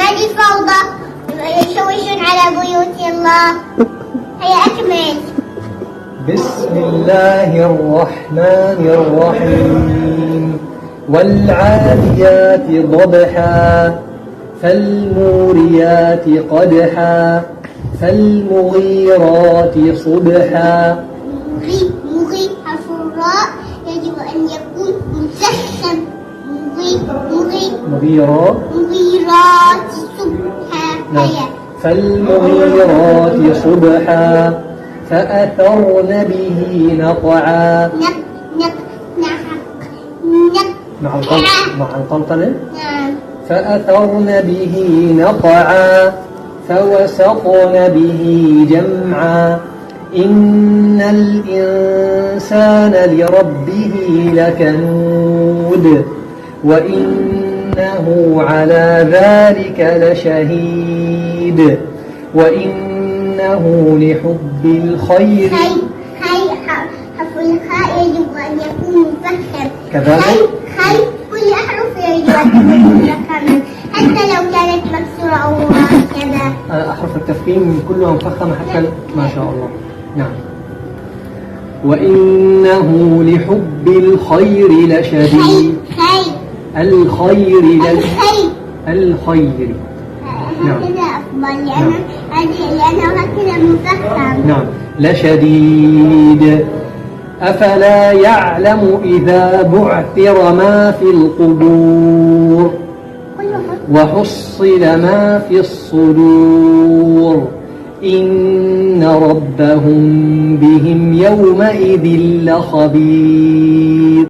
هذه فوضى يشوشون على بيوت الله. هيا أكمل. بسم الله الرحمن الرحيم والعاديات ضبحا فالموريات قدحا فالمغيرات صبحا. مغي حرف الراء يجب أن يكون مسخن. مغيرات صبحا. هيا. فالمغيرات صبحا فأثرن به نقعا. مع القلقلة. نعم. فأثرن به نقعا فوسطن به جمعا إن الإنسان لربه لكنود وإنه على ذلك لشهيد وإنه لحب الخير. حرف الخاء يجب أن يكون مفخم كذلك كل أحرف يجب أن تكون مفخمة حتى لو كانت مكسورة أو هكذا. أحرف التفخيم كلها مفخمة حتى ما شاء الله. نعم. وإنه لحب الخير لشديد. الخير. هكذا أفضل لأنه هكذا مفخم. نعم. لشديد أفلا يعلم إذا بعثر ما في القبور وحصل ما في الصدور إن ربهم بهم يومئذ لخبير.